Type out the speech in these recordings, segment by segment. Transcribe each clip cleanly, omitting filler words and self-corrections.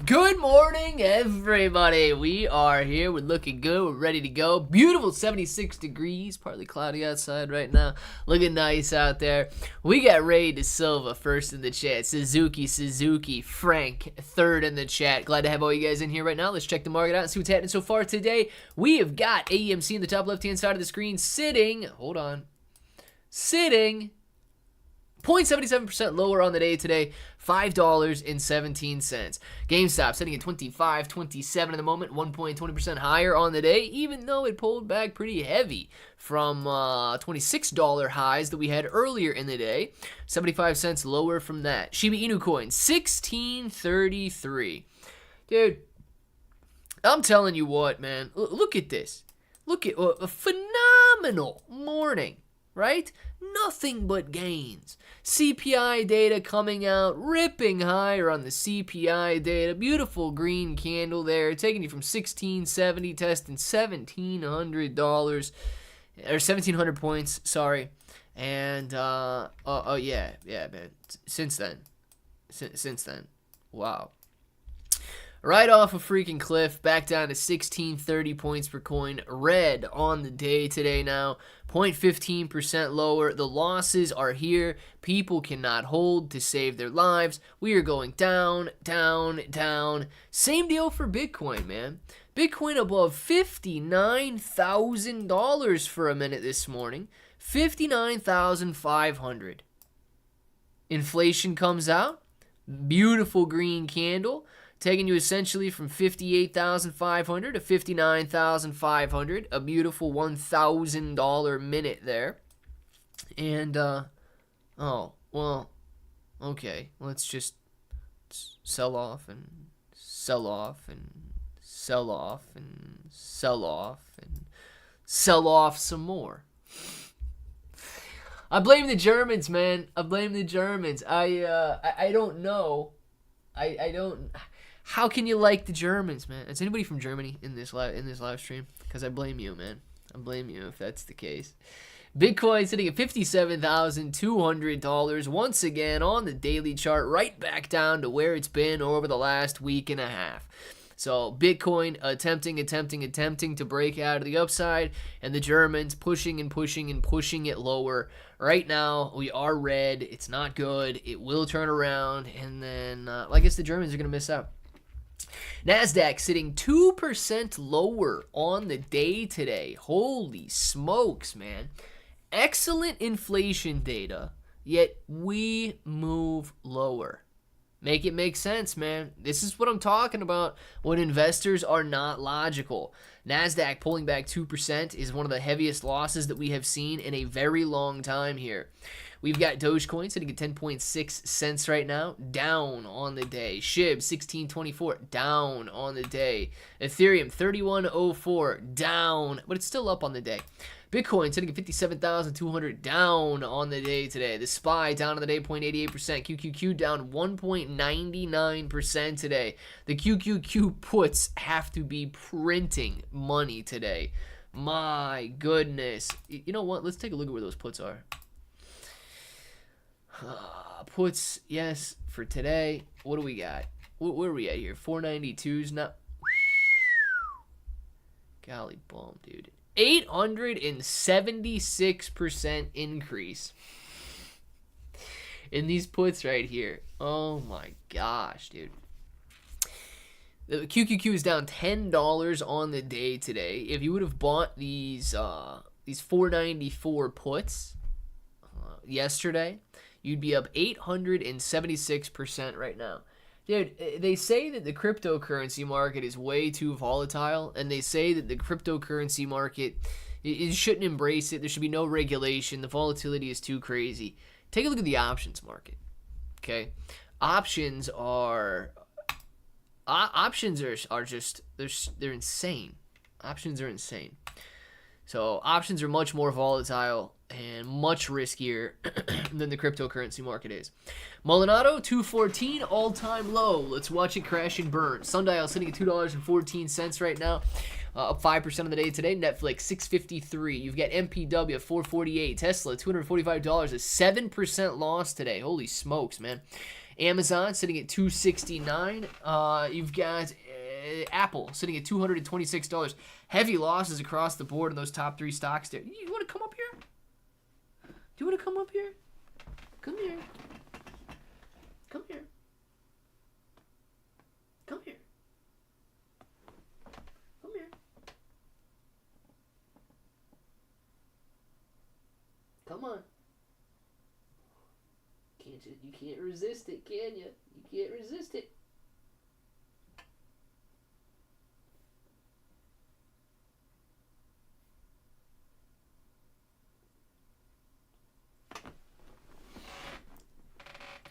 Good morning, everybody. We are here. We're looking good. We're ready to go. Beautiful 76 degrees. Partly cloudy outside right now. Looking nice out there. We got Ray De Silva first in the chat. Suzuki. Frank third in the chat. Glad to have all you guys in here right now. Let's check the market out and see what's happening so far today. We have got AEMC in the top left-hand side of the screen sitting. Hold on. Sitting 0.77% lower on the day today, $5.17. GameStop sitting at $25.27 at the moment, 1.20% higher on the day, even though it pulled back pretty heavy from $26 highs that we had earlier in the day. 75 cents lower from that. Shiba Inu Coin, $16.33. Dude, I'm telling you what, man. Look at this. Look at a phenomenal morning. Right? Nothing but gains. CPI data coming out, ripping higher on the CPI data. Beautiful green candle there, taking you from $16.70, testing $1,700 or 1,700 points. Sorry, and yeah, man. Since then, wow. Right off a freaking cliff, back down to 1630 points per coin. Red on the day today now, 0.15% lower. The losses are here. People cannot hold to save their lives. We are going down, down, down. Same deal for Bitcoin, man. Bitcoin above $59,000 for a minute this morning. 59,500. Inflation comes out. Beautiful green candle. Taking you essentially from 58,500 to 59,500, a beautiful $1,000 minute there. And oh, well, okay, let's just sell off and sell off and sell off and sell off and sell off some more. I blame the Germans, man. I blame the Germans. I don't know. I don't. How can you like the Germans, man? Is anybody from Germany in this live stream? Because I blame you, man. I blame you if that's the case. Bitcoin sitting at $57,200 once again on the daily chart, right back down to where it's been over the last week and a half. So Bitcoin attempting to break out of the upside, and the Germans pushing it lower. Right now, we are red. It's not good. It will turn around, and then I guess the Germans are going to miss out. NASDAQ sitting 2% lower on the day today. Holy smokes, man. Excellent inflation data, yet we move lower. Make it make sense, man. This is what I'm talking about when investors are not logical. NASDAQ pulling back 2% is one of the heaviest losses that we have seen in a very long time here. We've got Dogecoin sitting at 10.6 cents right now, down on the day. SHIB 16.24, down on the day. Ethereum 31.04, down, but it's still up on the day. Bitcoin sitting at 57,200, down on the day today. The SPY down on the day 0.88%. QQQ down 1.99% today. The QQQ puts have to be printing money today. My goodness. You know what? Let's take a look at where those puts are. Puts, yes, for today. What do we got? Where are we at here? 492s now. Golly bum, dude. 876% increase in these puts right here. Oh my gosh, dude. The QQQ is down $10 on the day today. If you would have bought these 494 puts yesterday, you'd be up 876% right now. Dude, they say that the cryptocurrency market is way too volatile, and they say that the cryptocurrency market, it shouldn't embrace it. There should be no regulation. The volatility is too crazy. Take a look at the options market, okay? Options are just, they're insane. Options are insane. So options are much more volatile and much riskier than the cryptocurrency market is. Molinado, 214, all-time low. Let's watch it crash and burn. Sundial sitting at $2.14 right now, up 5% of the day today. Netflix, $6.53. You've got MPW at $4.48. Tesla, $245, a 7% loss today. Holy smokes, man. Amazon sitting at $269. You've got Apple sitting at $226. Heavy losses across the board in those top 3 stocks there. You want to come up here? Do you want to come up here? Come here. Come here. Come here. Come here. Come on. You can't resist it, can you? You can't resist it.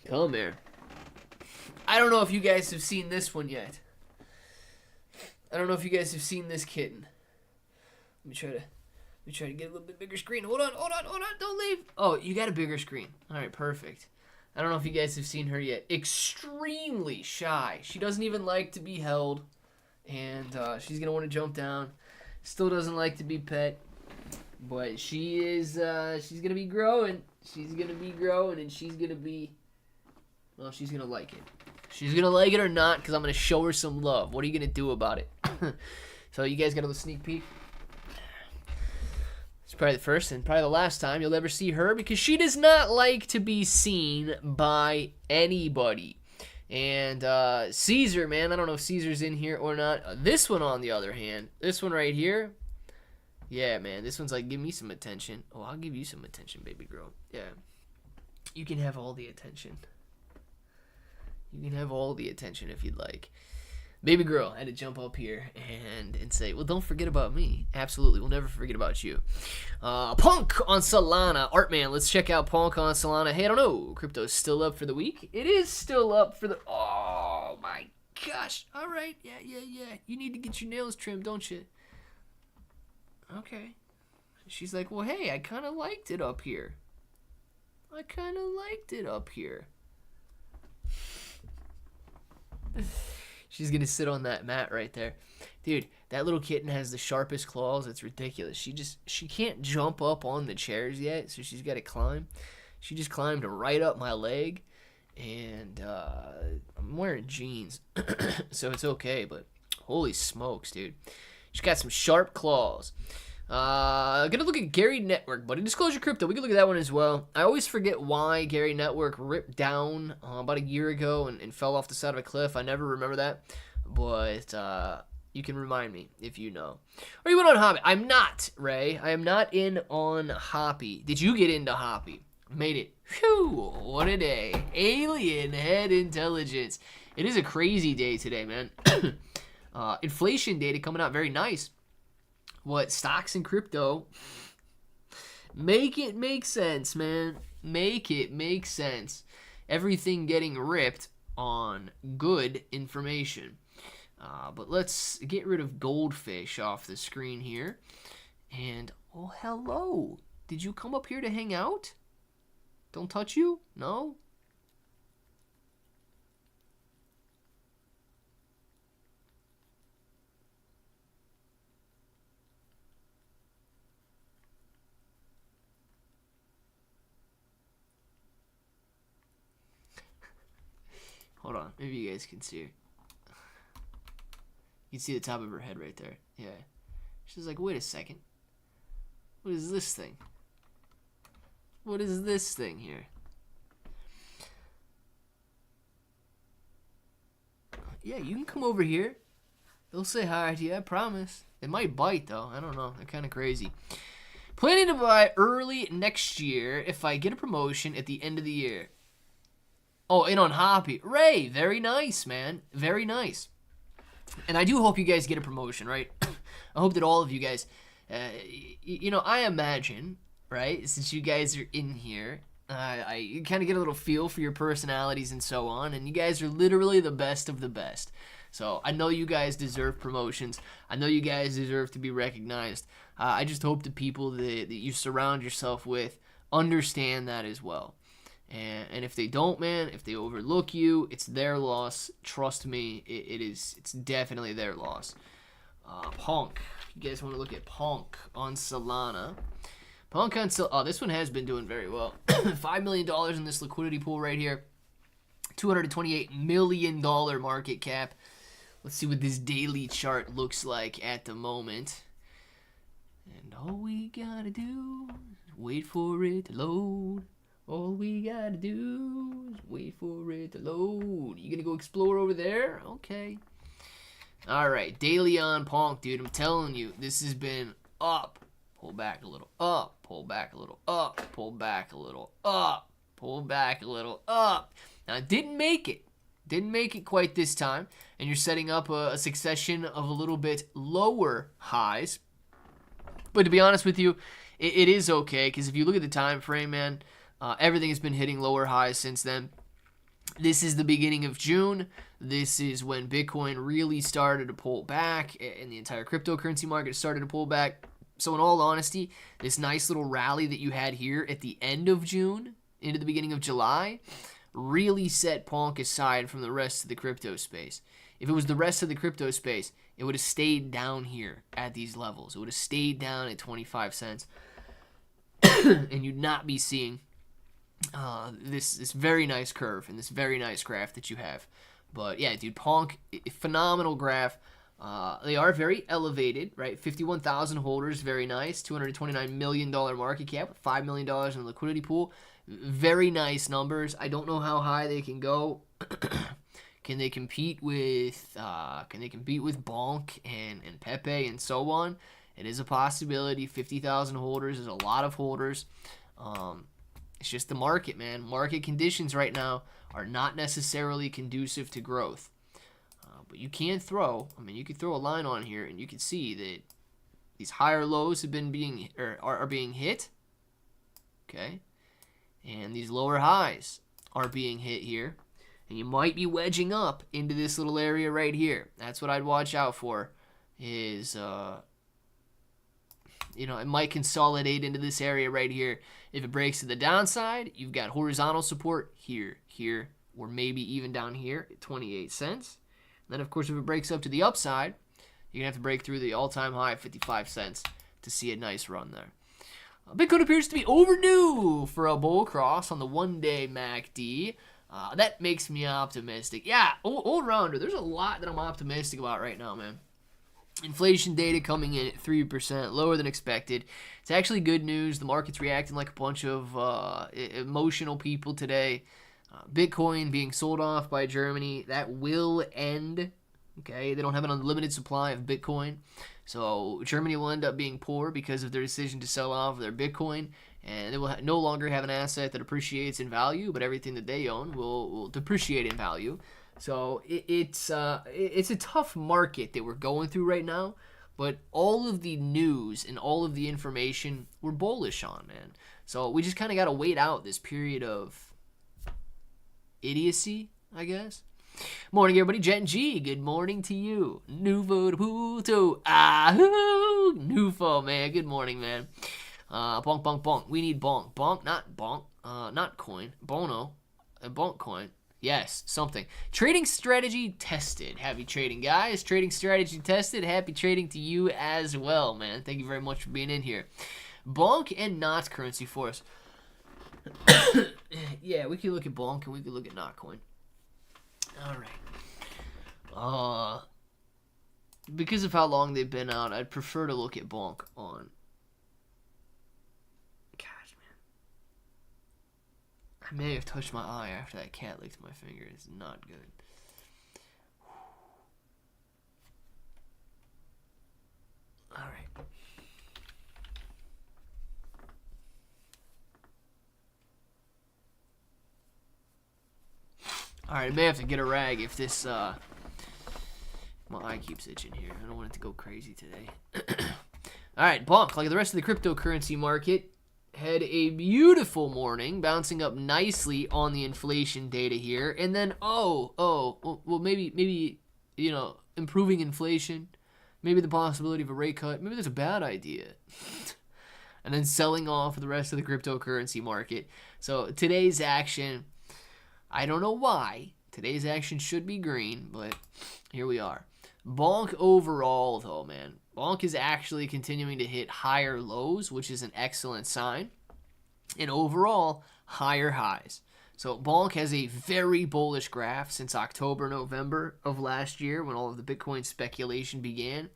Come here. I don't know if you guys have seen this one yet. I don't know if you guys have seen this kitten. Let me try to get a little bit bigger screen. Hold on. Don't leave. Oh, you got a bigger screen. All right, perfect. I don't know if you guys have seen her yet. Extremely shy. She doesn't even like to be held. And she's going to want to jump down. Still doesn't like to be pet. But she is, she's going to be growing. She's going to be growing, and she's going to be, well, she's going to like it. She's going to like it or not, because I'm going to show her some love. What are you going to do about it? So you guys got a little sneak peek. It's probably the first and probably the last time you'll ever see her, because she does not like to be seen by anybody. And Caesar, man, I don't know if Caesar's in here or not. This one, on the other hand, this one right here, yeah, man, this one's like, give me some attention. Oh, I'll give you some attention, baby girl. Yeah, you can have all the attention. You can have all the attention if you'd like. Baby girl had to jump up here and say, well, don't forget about me. Absolutely, we'll never forget about you. Bonk on Solana. Artman, let's check out Bonk on Solana. Hey, I don't know. Crypto's still up for the week. It is still up for the... Oh, my gosh. All right. Yeah. You need to get your nails trimmed, don't you? Okay. She's like, well, hey, I kind of liked it up here. She's going to sit on that mat right there. Dude, that little kitten has the sharpest claws. It's ridiculous. She can't jump up on the chairs yet, so she's got to climb. She just climbed right up my leg, and I'm wearing jeans, so it's okay, but holy smokes, dude. She's got some sharp claws. Gonna look at Gary Network, buddy. Disclosure Crypto. We can look at that one as well. I always forget why Gary Network ripped down about a year ago and fell off the side of a cliff. I never remember that, but you can remind me if you know. Or you went on Hobby. I'm not, Ray. I am not in on Hoppy. Did you get into Hoppy? Made it. Phew, what a day. Alien head intelligence. It is a crazy day today, man. Inflation data coming out very nice. What, stocks and crypto? Make it make sense, man. Make it make sense. Everything getting ripped on good information. But let's get rid of Goldfish off the screen here. And, oh, hello. Did you come up here to hang out? Don't touch you? No? Hold on, maybe you guys can see her. You can see the top of her head right there. Yeah. She's like, wait a second. What is this thing? What is this thing here? Yeah, you can come over here. They'll say hi to you, I promise. They might bite, though. I don't know. They're kind of crazy. Planning to buy early next year if I get a promotion at the end of the year. Oh, in on Hoppy. Ray, very nice, man. Very nice. And I do hope you guys get a promotion, right? I hope that all of you guys, you know, I imagine, right, since you guys are in here, I kind of get a little feel for your personalities and so on, and you guys are literally the best of the best. So I know you guys deserve promotions. I know you guys deserve to be recognized. I just hope the people that you surround yourself with understand that as well. And if they don't, man, if they overlook you, it's their loss. Trust me, it's definitely their loss. Bonk. If you guys want to look at Bonk on Solana. Bonk on Solana. Oh, this one has been doing very well. $5 million in this liquidity pool right here. $228 million market cap. Let's see what this daily chart looks like at the moment. And all we gotta do is wait for it to load. All we gotta do is wait for it to load. You gonna go explore over there? Okay. Alright, daily on Bonk, dude. I'm telling you, this has been up. Pull back a little, up. Pull back a little, up. Pull back a little, up. Pull back a little, up. Now, it didn't make it. Didn't make it quite this time. And you're setting up a succession of a little bit lower highs. But to be honest with you, it is okay. Because if you look at the time frame, man, everything has been hitting lower highs since then. This is the beginning of June. This is when Bitcoin really started to pull back. And the entire cryptocurrency market started to pull back. So in all honesty, this nice little rally that you had here at the end of June into the beginning of July really set Bonk aside from the rest of the crypto space. If it was the rest of the crypto space, it would have stayed down here at these levels. It would have stayed down at 25 cents. And you'd not be seeing this very nice curve and this very nice graph that you have. But yeah, dude, Bonk, phenomenal graph. They are very elevated, right? 51,000 holders, very nice. $229 million market cap with $5 million in the liquidity pool. Very nice numbers. I don't know how high they can go. Can they compete with Bonk and Pepe and so on? It is a possibility. 50,000 holders is a lot of holders. It's just the market, man. Market conditions right now are not necessarily conducive to growth. But you can throw, you could throw a line on here and you can see that these higher lows have been are being hit. Okay. And these lower highs are being hit here. And you might be wedging up into this little area right here. That's what I'd watch out for. Is, it might consolidate into this area right here. If it breaks to the downside, you've got horizontal support here, or maybe even down here at 28 cents. Then, of course, if it breaks up to the upside, you're going to have to break through the all-time high of 55 cents to see a nice run there. Bitcoin appears to be overdue for a bull cross on the one-day MACD. That makes me optimistic. Yeah, all-rounder. There's a lot that I'm optimistic about right now, man. Inflation data coming in at 3%, lower than expected. It's actually good news. The market's reacting like a bunch of emotional people today. Bitcoin being sold off by Germany, that will end. Okay, they don't have an unlimited supply of Bitcoin. So Germany will end up being poor because of their decision to sell off their Bitcoin. And they will no longer have an asset that appreciates in value, but everything that they own will depreciate in value. So it's a tough market that we're going through right now. But all of the news and all of the information we're bullish on, man. So we just kind of got to wait out this period of idiocy, I guess. Morning, everybody. Jen G, good morning to you. Nuvo Puto. Ahoo. Nufo, man. Good morning, man. Bonk, bonk, bonk. We need bonk. Bonk, not bonk. Not coin. Bono. Bonk coin. Yes, something. Trading strategy tested. Happy trading, guys. Trading strategy tested. Happy trading to you as well, man. Thank you very much for being in here. Bonk and not currency force. Yeah, we can look at Bonk and we can look at Notcoin. All right. Because of how long they've been out, I'd prefer to look at Bonk on. Gosh, man. I may have touched my eye after that cat licked my finger. It's not good. All right. Alright, I may have to get a rag if this, my eye keeps itching here. I don't want it to go crazy today. Alright, Bonk, like the rest of the cryptocurrency market, had a beautiful morning, bouncing up nicely on the inflation data here. And then, well, maybe, improving inflation, maybe the possibility of a rate cut, maybe that's a bad idea. And then selling off the rest of the cryptocurrency market. So today's action, I don't know why. Today's action should be green, but here we are. Bonk overall, though, man. Bonk is actually continuing to hit higher lows, which is an excellent sign. And overall, higher highs. So Bonk has a very bullish graph since October, November of last year when all of the Bitcoin speculation began.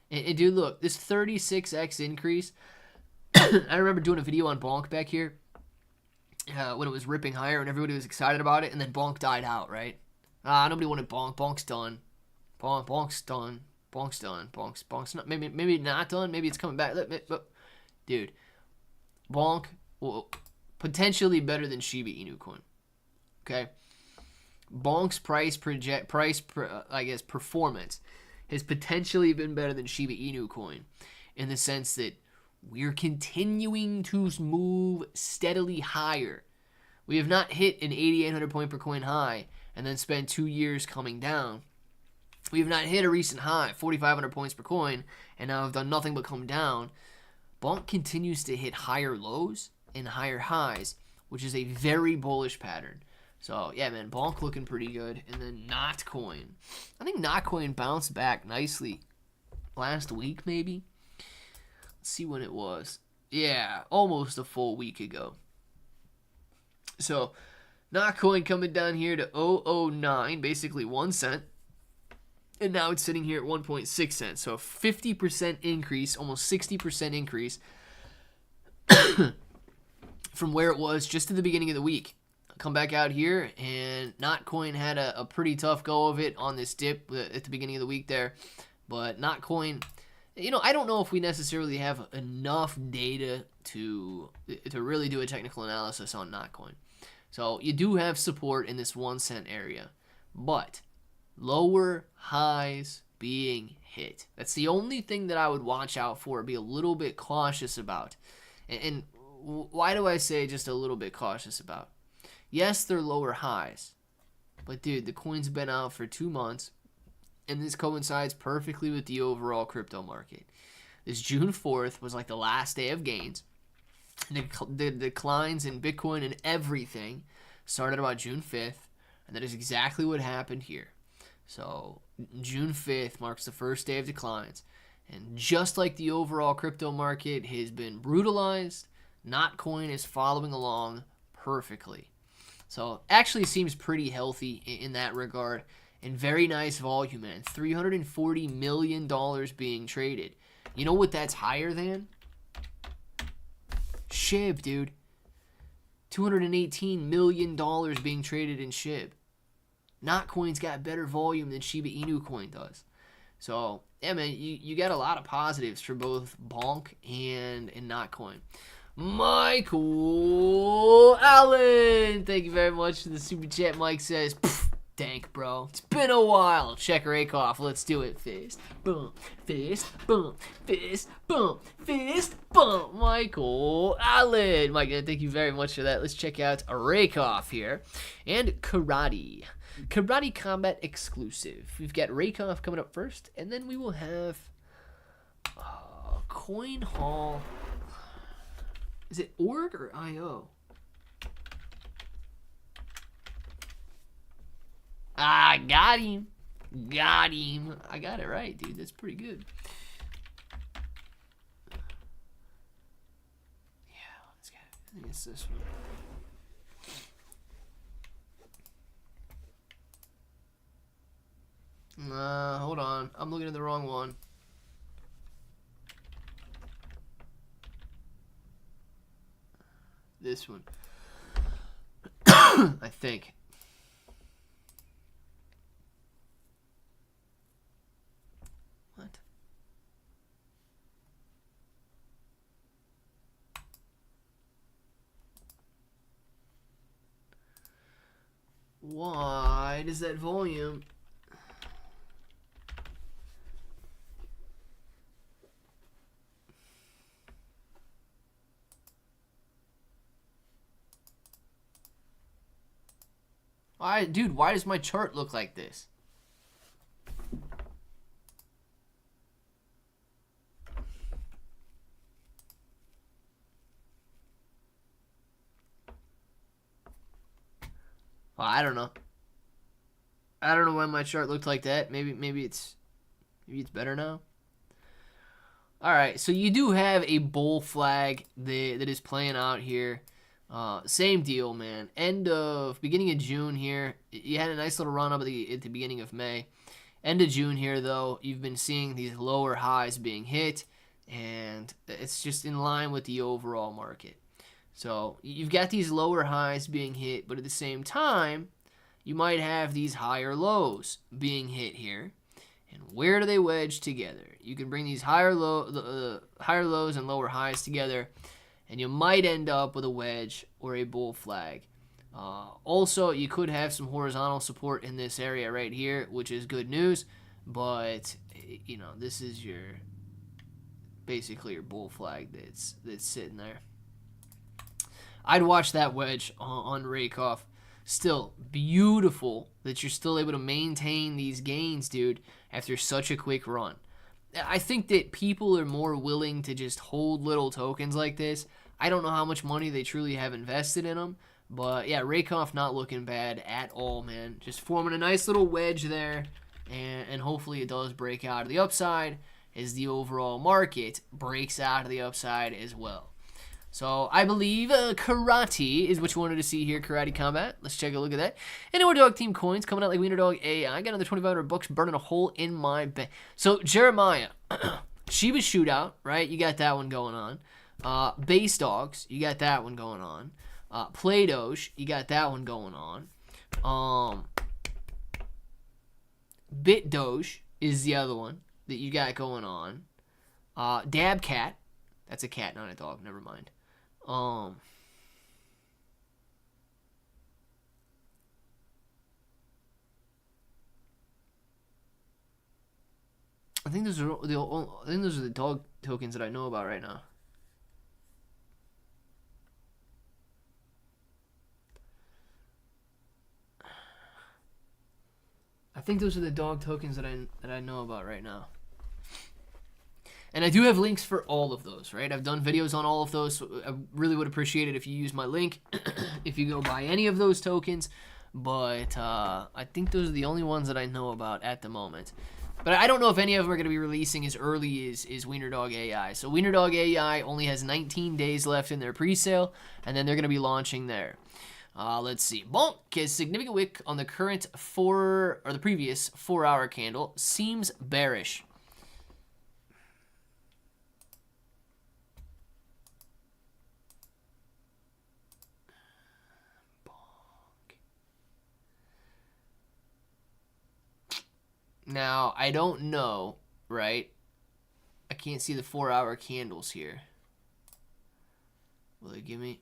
and dude, look, this 36x increase. I remember doing a video on Bonk back here when it was ripping higher and everybody was excited about it, and then Bonk died out, right? Nobody wanted Bonk. Bonk's done. Bonk's done. Bonk's done. Bonk's not. Maybe not done. Maybe it's coming back. Dude, Bonk will potentially better than Shiba Inu Coin. Okay, Bonk's performance has potentially been better than Shiba Inu Coin, in the sense that we're continuing to move steadily higher. We have not hit an 8,800 point per coin high and then spent 2 years coming down. We have not hit a recent high, 4,500 points per coin, and now have done nothing but come down. Bonk continues to hit higher lows and higher highs, which is a very bullish pattern. So, yeah, man, Bonk looking pretty good. And then Notcoin. I think Notcoin bounced back nicely last week, maybe. Let's see when it was. Yeah, almost a full week ago. So, Notcoin coming down here to 0.009, basically 1 cent. And now it's sitting here at 1.6 cents. So a 50% increase, almost 60% increase from where it was just at the beginning of the week. Come back out here, and Notcoin had a pretty tough go of it on this dip at the beginning of the week there. But Notcoin, I don't know if we necessarily have enough data to really do a technical analysis on Notcoin. So you do have support in this 1 cent area, but lower highs being hit. That's the only thing that I would watch out for, be a little bit cautious about. And why do I say just a little bit cautious about? Yes, they're lower highs, but dude, the coin's been out for 2 months, and this coincides perfectly with the overall crypto market. This June 4th was like the last day of gains. The declines in Bitcoin and everything started about June 5th, and that is exactly what happened here. So June 5th marks the first day of declines. And just like the overall crypto market has been brutalized, Notcoin is following along perfectly. So actually seems pretty healthy in that regard. And very nice volume, man. $340 million being traded. You know what that's higher than? SHIB, dude. $218 million being traded in SHIB. Notcoin's got better volume than Shiba Inu Coin does. So, yeah, man, you got a lot of positives for both Bonk and Notcoin. Michael Allen, thank you very much for the super chat. Mike says, dank, bro. It's been a while. Check Raikov. Let's do it. Fist, bump, fist, bump, fist, bump, fist, bump. Michael Allen. Mike, thank you very much for that. Let's check out Raikov here. And Karate Combat exclusive. We've got Raikov coming up first, and then we will have Coin Hall. Is it org or IO? Got him. I got it right, dude. That's pretty good. Yeah, let's get it. I think it's this one. Hold on. I'm looking at the wrong one. This one. I think. What? Why does that volume... Dude, why does my chart look like this? Well, I don't know. I don't know why my chart looked like that. Maybe it's better now. All right, so you do have a bull flag that is playing out here. Same deal, man. Beginning of June here, you had a nice little run up at the beginning of May. End of June here, though, you've been seeing these lower highs being hit, and it's just in line with the overall market. So you've got these lower highs being hit, but at the same time, you might have these higher lows being hit here. And where do they wedge together? You can bring these higher lows and lower highs together, and you might end up with a wedge or a bull flag. Also, you could have some horizontal support in this area right here, which is good news, but you know, this is basically your bull flag that's sitting there. I'd watch that wedge on Raikov. Still beautiful that you're still able to maintain these gains, dude, after such a quick run. I think that people are more willing to just hold little tokens like this. I don't know how much money they truly have invested in them, but yeah, Raikov not looking bad at all, man. Just forming a nice little wedge there, and hopefully it does break out of the upside as the overall market breaks out of the upside as well. So I believe Karate is what you wanted to see here, Karate Combat. Let's take a look at that. Anywhere Dog Team coins coming out like Wiener Dog AI. I got another 2,500 bucks burning a hole in my bank. So Jeremiah, Shiba Shootout, right? You got that one going on. Base Dogs, you got that one going on. Play Doge, you got that one going on. Bit Doge is the other one that you got going on. Dab Cat, that's a cat, not a dog. Never mind. I think those are the dog tokens that I know about right now. I think those are the dog tokens that I know about right now. And I do have links for all of those, right? I've done videos on all of those, so I really would appreciate it if you use my link if you go buy any of those tokens. But I think those are the only ones that I know about at the moment. But I don't know if any of them are going to be releasing as early as Wiener Dog AI. So Wiener Dog AI only has 19 days left in their pre-sale, and then they're going to be launching there. Let's see. Bonk has significant wick on the previous 4-hour candle. Seems bearish. Now, I don't know, right? I can't see the 4-hour candles here. Will they give me?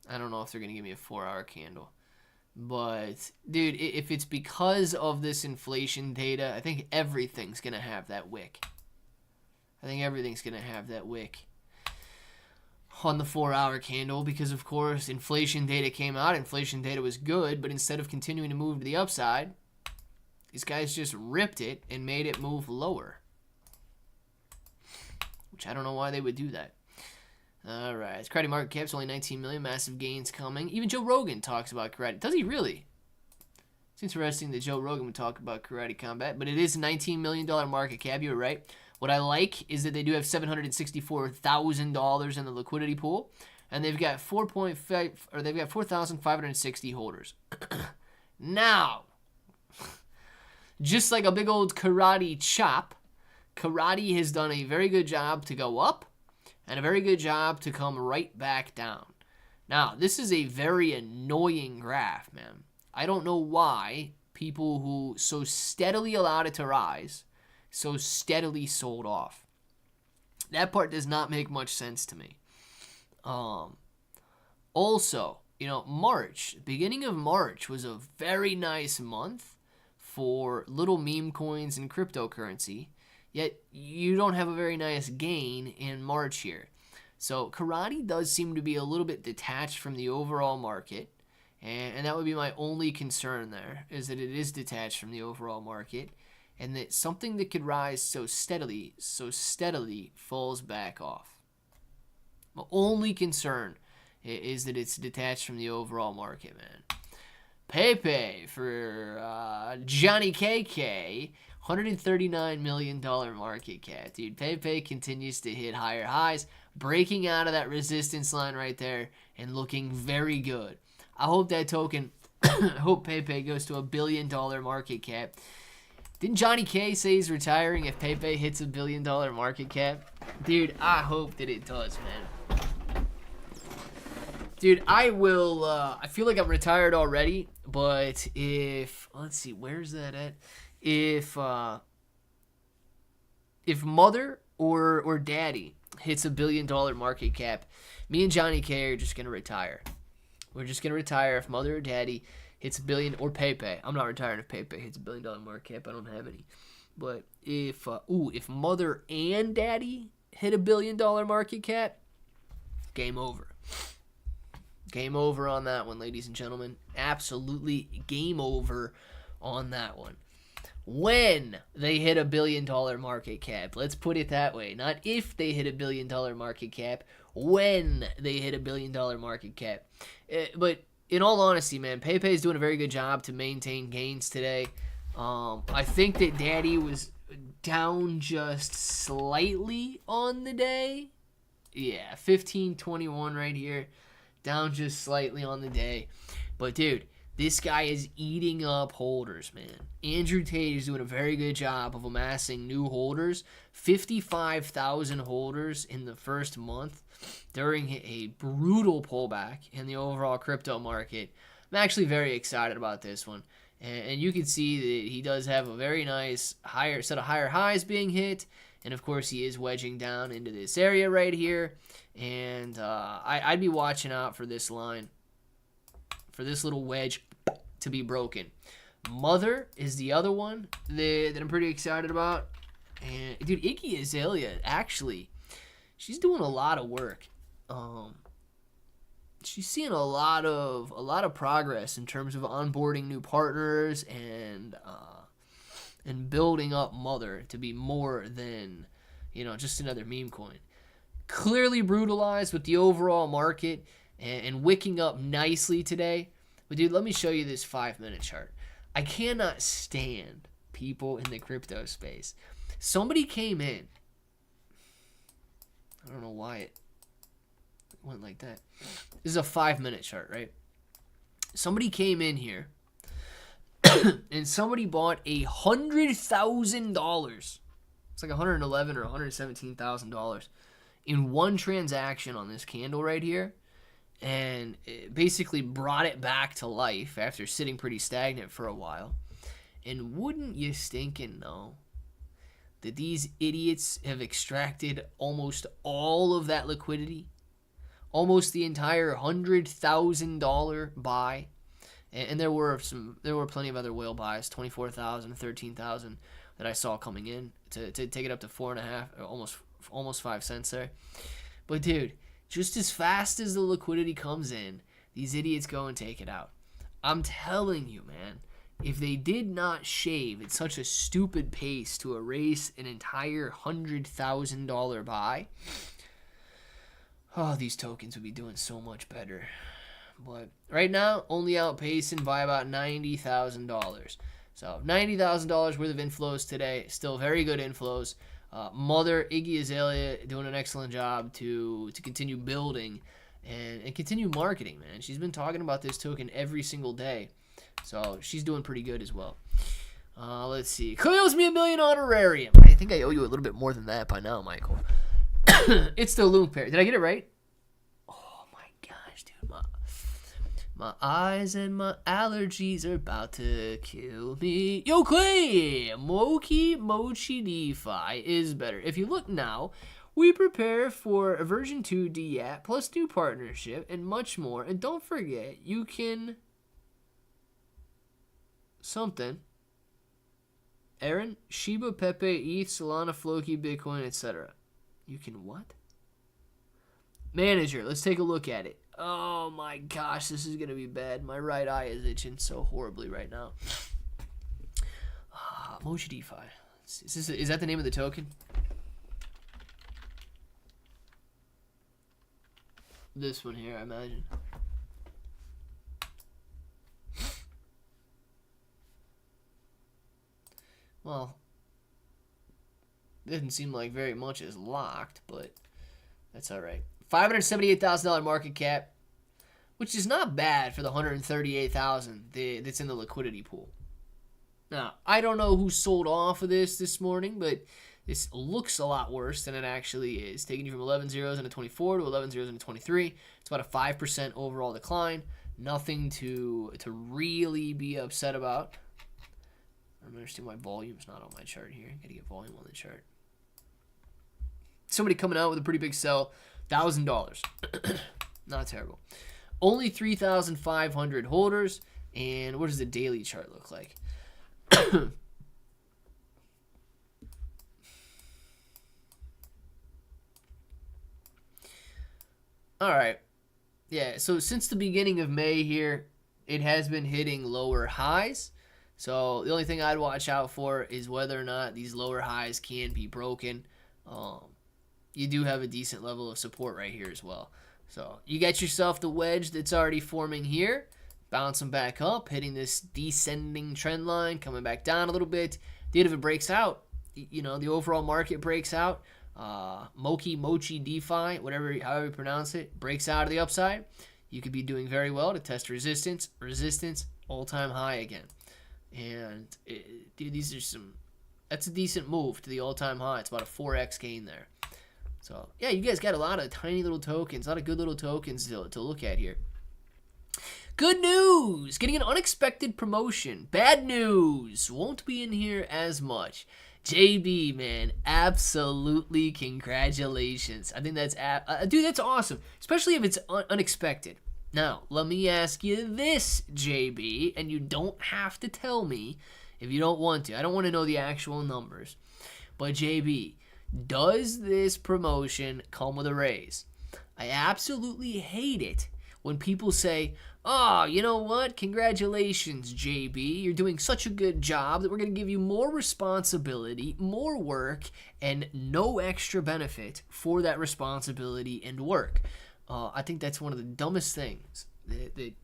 I don't know if they're going to give me a 4-hour candle. But, dude, if it's because of this inflation data, I think everything's going to have that wick. I think everything's going to have that wick on the 4-hour candle because, of course, inflation data came out. Inflation data was good, but instead of continuing to move to the upside, these guys just ripped it and made it move lower. Which I don't know why they would do that. Alright, Karate market cap's only 19 million, massive gains coming. Even Joe Rogan talks about karate. Does he really? It's interesting that Joe Rogan would talk about Karate Combat, but it is a $19 million market cap, you're right. What I like is that they do have $764,000 in the liquidity pool, and they've got 4,560 holders. Now, just like a big old karate chop, karate has done a very good job to go up and a very good job to come right back down. Now, this is a very annoying graph, man. I don't know why people who so steadily allowed it to rise so steadily sold off. That part does not make much sense to me. Also, you know, March, beginning of March was a very nice month for little meme coins and cryptocurrency, yet you don't have a very nice gain in March here. So karate does seem to be a little bit detached from the overall market, and that would be my only concern there, is that it is detached from the overall market, and that something that could rise so steadily falls back off. My only concern is that it's detached from the overall market, man. Pepe for Johnny KK. $139 million market cap, dude. Pepe continues to hit higher highs, breaking out of that resistance line right there and looking very good. I hope that token, I hope Pepe goes to $1 billion market cap. Didn't Johnny K say he's retiring if Pepe hits $1 billion market cap? Dude, I hope that it does, man. Dude, I will, I feel like I'm retired already, but if, let's see, where's that at? If mother or daddy hits $1 billion market cap, me and Johnny K are just going to retire. We're just going to retire if mother or daddy hits $1 billion, or Pepe. I'm not retiring if Pepe hits $1 billion market cap. I don't have any. But if mother and daddy hit $1 billion market cap, game over. Game over on that one, ladies and gentlemen. Absolutely game over on that one. When they hit $1 billion market cap, let's put it that way. Not if they hit $1 billion market cap, when they hit $1 billion market cap. But in all honesty, man, Pepe is doing a very good job to maintain gains today. I think that daddy was down just slightly on the day. Yeah, 15.21 right here. Down just slightly on the day. But, dude, this guy is eating up holders, man. Andrew Tate is doing a very good job of amassing new holders. 55,000 holders in the first month during a brutal pullback in the overall crypto market. I'm actually very excited about this one. And you can see that he does have a very nice higher set of higher highs being hit. And, of course, he is wedging down into this area right here. And I'd be watching out for this line, for this little wedge to be broken. Mother is the other one that I'm pretty excited about. And, dude, Iggy Azalea, actually, she's doing a lot of work. She's seeing a lot of progress in terms of onboarding new partners and building up Mother to be more than, just another meme coin. Clearly brutalized with the overall market and wicking up nicely today. But, dude, let me show you this 5-minute chart. I cannot stand people in the crypto space. Somebody came in. I don't know why it went like that. This is a 5-minute chart, right? Somebody came in here and somebody bought $100,000. It's like $111,000 or $117,000 in one transaction on this candle right here, and it basically brought it back to life after sitting pretty stagnant for a while. And wouldn't you stinking know that these idiots have extracted almost all of that liquidity? Almost the entire $100,000 buy. And there were plenty of other whale buys, 24,000, 13,000 that I saw coming in to take it up to 4.5, almost 5 cents there. But dude, just as fast as the liquidity comes in, these idiots go and take it out. I'm telling you, man, if they did not shave at such a stupid pace to erase an entire $100,000 buy, these tokens would be doing so much better. But right now, only outpacing by about $90,000. So $90,000 worth of inflows today. Still very good inflows. Mother, Iggy Azalea, doing an excellent job to continue building and continue marketing, man. She's been talking about this token every single day. So she's doing pretty good as well. Let's see. Clay owes me $1 million honorarium. I think I owe you a little bit more than that by now, Michael. It's the Loom Pair. Did I get it right? Oh my gosh, dude. My eyes and my allergies are about to kill me. Yo, Clay! Mochi DeFi is better. If you look now, we prepare for a version 2 DApp plus new partnership and much more. And don't forget, you can... something. Aaron, Shiba, Pepe, ETH, Solana, Floki, Bitcoin, etc. You can what? Manager, let's take a look at it. Oh my gosh, this is going to be bad. My right eye is itching so horribly right now. Mochi DeFi. Is that the name of the token? This one here, I imagine. Well, doesn't seem like very much is locked, but that's all right. $578,000 market cap, which is not bad for the $138,000 that's in the liquidity pool. Now, I don't know who sold off of this morning, but this looks a lot worse than it actually is. Taking you from 11 zeros and a 24 to 11 zeros and a 23. It's about a 5% overall decline. Nothing to really be upset about. I don't understand why volume's not on my chart here. Gotta get volume on the chart. Somebody coming out with a pretty big sell. $1,000. Not terrible. Only 3,500 holders. And what does the daily chart look like? All right. Yeah, so since the beginning of May here, it has been hitting lower highs. So the only thing I'd watch out for is whether or not these lower highs can be broken. You do have a decent level of support right here as well. So you get yourself the wedge that's already forming here. Bouncing back up, hitting this descending trend line, coming back down a little bit. If it breaks out, you know, the overall market breaks out. Mochi DeFi, however you pronounce it, breaks out of the upside. You could be doing very well to test resistance, all-time high again. And dude, that's a decent move to the all-time high. It's about a 4x gain there. So yeah, you guys got a lot of tiny little tokens, a lot of good little tokens to look at here. Good news! Getting an unexpected promotion. Bad news! Won't be in here as much. JB, man, absolutely congratulations. I think that's, dude, that's awesome. Especially if it's unexpected. Now, let me ask you this, JB, and you don't have to tell me if you don't want to. I don't want to know the actual numbers. But JB, does this promotion come with a raise? I absolutely hate it when people say, oh, you know what? Congratulations, JB. You're doing such a good job that we're going to give you more responsibility, more work, and no extra benefit for that responsibility and work. I think that's one of the dumbest things that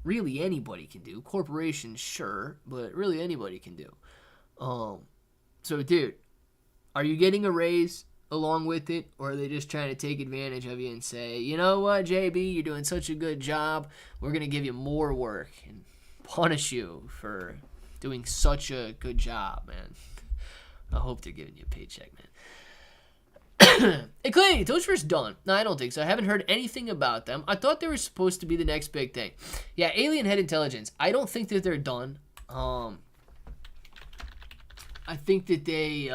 really anybody can do. Corporations, sure, but really anybody can do. So, dude, are you getting a raise along with it, or are they just trying to take advantage of you and say, you know what, JB, you're doing such a good job, we're going to give you more work and punish you for doing such a good job, man. I hope they're giving you a paycheck, man. Hey, Clay, Dogeverse done. No, I don't think so. I haven't heard anything about them. I thought they were supposed to be the next big thing. Yeah, Alien Head Intelligence. I don't think that they're done. I think that they...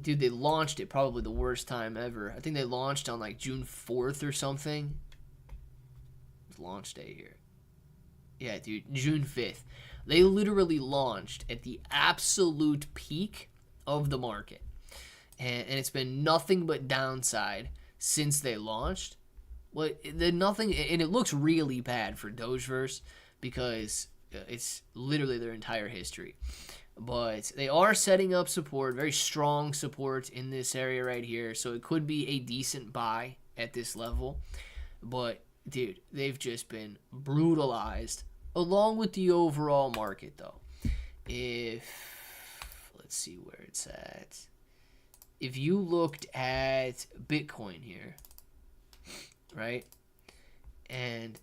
Dude, they launched it probably the worst time ever. I think they launched on like June 4th or something. It's launch day here. Yeah, dude, June 5th. They literally launched at the absolute peak of the market. And it's been nothing but downside since they launched. Well, nothing, and it looks really bad for Dogeverse because it's literally their entire history. But they are setting up support, very strong support in this area right here. So it could be a decent buy at this level. But, dude, they've just been brutalized along with the overall market, though. Let's see where it's at. If you looked at Bitcoin here, right? And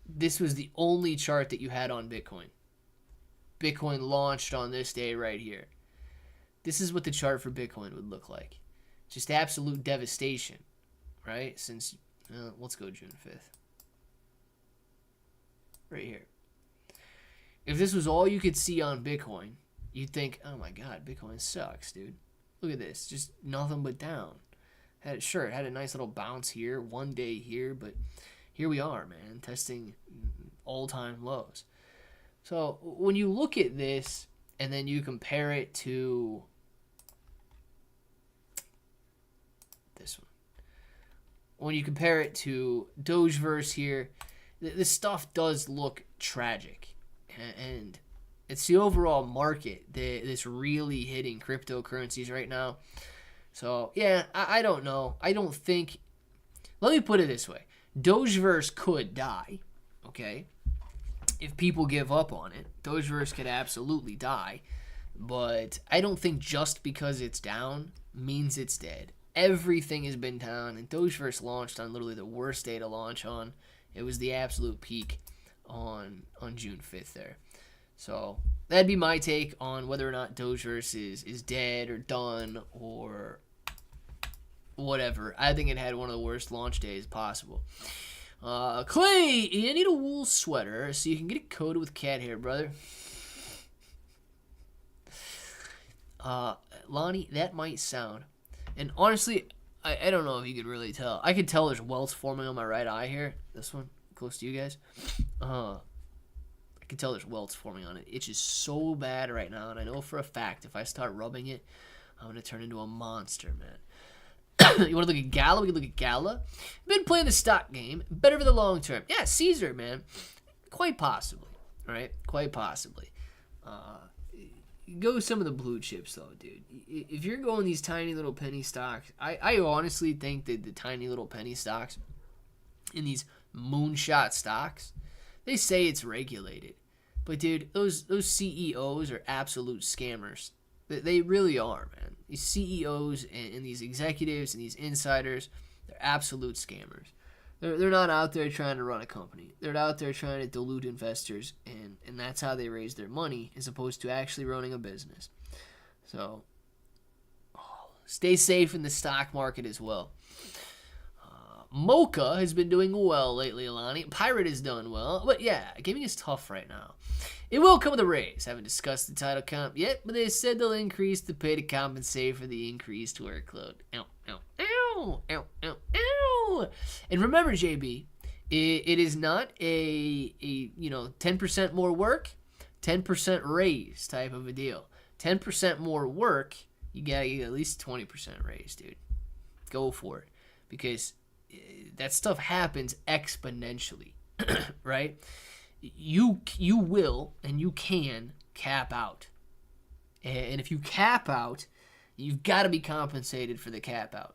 this was the only chart that you had on Bitcoin. Bitcoin launched on this day right here. This is what the chart for Bitcoin would look like. Just absolute devastation, right? Since, let's go June 5th. Right here. If this was all you could see on Bitcoin, you'd think, oh my God, Bitcoin sucks, dude. Look at this. Just nothing but down. It had a nice little bounce here, one day here, but here we are, man, testing all-time lows. So when you look at this and then you compare it to this one, when you compare it to Dogeverse here, this stuff does look tragic. And it's the overall market that's really hitting cryptocurrencies right now. So, yeah, I don't know. I don't think... Let me put it this way. Dogeverse could die, okay? If people give up on it, Dogeverse could absolutely die. But I don't think just because it's down means it's dead. Everything has been down, and Dogeverse launched on literally the worst day to launch on. It was the absolute peak on June 5th there. So that'd be my take on whether or not Dogeverse is dead or done or whatever. I think it had one of the worst launch days possible. Clay, you need a wool sweater so you can get it coated with cat hair, brother. Lonnie, that might sound. And honestly, I don't know if you could really tell. I could tell there's welts forming on my right eye here. This one, close to you guys. I can tell there's welts forming on it. It's just so bad right now. And I know for a fact if I start rubbing it, I'm going to turn into a monster, man. You want to look at Gala? We can look at Gala. Been playing the stock game. Better for the long term. Yeah, Caesar, man. Quite possibly. Right? Quite possibly. Go some of the blue chips, though, dude. If you're going these tiny little penny stocks, I honestly think that the tiny little penny stocks in these moonshot stocks, they say it's regulated. But, dude, those CEOs are absolute scammers. They really are, man. These CEOs and these executives and these insiders, they're absolute scammers. They're not out there trying to run a company. They're out there trying to dilute investors, and that's how they raise their money as opposed to actually running a business. So, stay safe in the stock market as well. Mocha has been doing well lately, Alani. Pirate has done well. But yeah, gaming is tough right now. It will come with a raise. Haven't discussed the title comp yet, but they said they'll increase the pay to compensate for the increased workload. Ow, ow, ow, ow, ow, ow. And remember, JB, it is not a 10% more work, 10% raise type of a deal. 10% more work, you gotta get at least 20% raise, dude. Go for it. Because that stuff happens exponentially, right? You will and you can cap out. And if you cap out, you've got to be compensated for the cap out.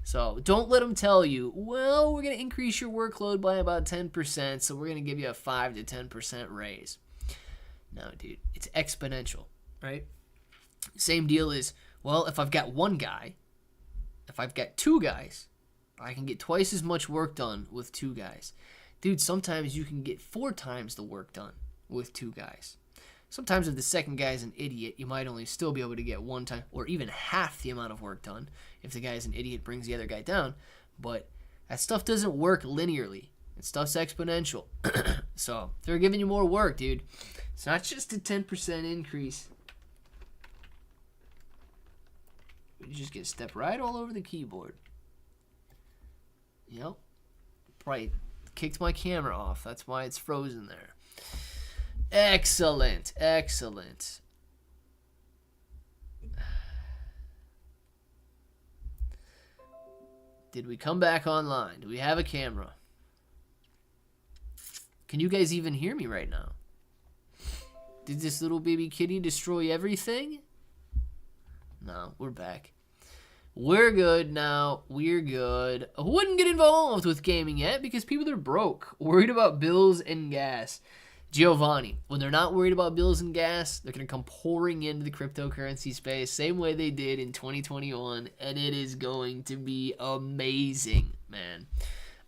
So don't let them tell you, well, we're going to increase your workload by about 10%, so we're going to give you a 5 to 10% raise. No, dude, it's exponential, right? Same deal is, well, if I've got one guy, if I've got two guys, I can get twice as much work done with two guys. Dude, sometimes you can get 4 times the work done with 2 guys. Sometimes if the second guy is an idiot, you might only still be able to get 1 time or even half the amount of work done if the guy is an idiot, brings the other guy down. But that stuff doesn't work linearly. That stuff's exponential. So they're giving you more work, dude. It's not just a 10% increase. You just get stepped right all over the keyboard. Yep. Probably kicked my camera off. That's why it's frozen there. Excellent. Excellent. Did we come back online? Do we have a camera? Can you guys even hear me right now? Did this little baby kitty destroy everything? No, we're back. We're good now. We're good. I wouldn't get involved with gaming yet because people are broke, worried about bills and gas. Giovanni, when they're not worried about bills and gas, they're going to come pouring into the cryptocurrency space, same way they did in 2021, and it is going to be amazing, man.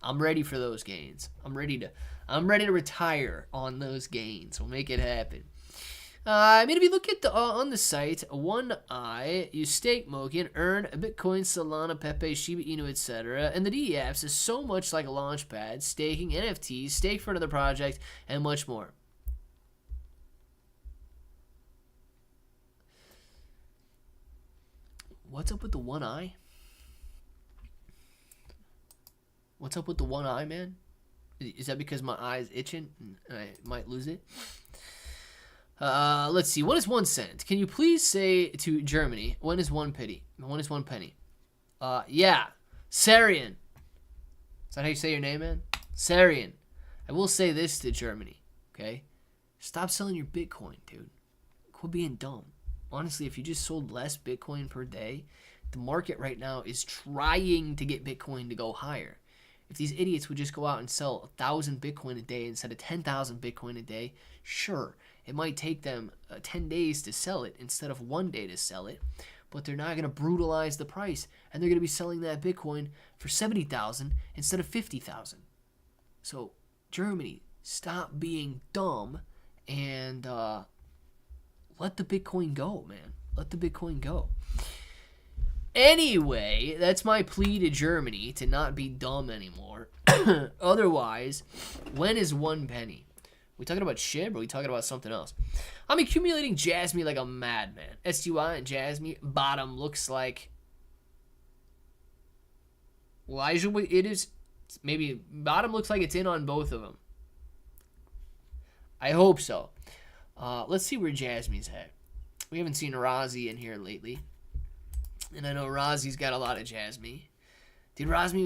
I'm ready for those gains. I'm ready to retire on those gains. We'll make it happen. I mean, if you look at on the site, one eye, you stake Mochi and earn a Bitcoin, Solana, Pepe, Shiba Inu, etc. And the D apps is so much like a launchpad, staking NFTs, stake for another project, and much more. What's up with the one eye? What's up with the one eye, man? Is that because my eye is itching and I might lose it? Let's see. What is 1 cent? Can you please say to Germany, when is 1 penny? When is 1 penny? Yeah. Sarian. Is that how you say your name, man? Sarian. I will say this to Germany, okay? Stop selling your Bitcoin, dude. Quit being dumb. Honestly, if you just sold less Bitcoin per day, the market right now is trying to get Bitcoin to go higher. If these idiots would just go out and sell 1,000 Bitcoin a day instead of 10,000 Bitcoin a day, sure, it might take them 10 days to sell it instead of 1 day to sell it, but they're not going to brutalize the price, and they're going to be selling that Bitcoin for 70,000 instead of 50,000. So, Germany, stop being dumb and let the Bitcoin go, man. Let the Bitcoin go. Anyway, that's my plea to Germany to not be dumb anymore. Otherwise, when is 1 penny? We talking about SHIB or are we talking about something else? I'm accumulating Jasmy like a madman. STY and Jasmy. Bottom looks like... Elijah, it is... Maybe bottom looks like it's in on both of them. I hope so. Let's see where Jasmy's at. We haven't seen Razi in here lately. And I know Razi's got a lot of Jasmy. Dude, Razi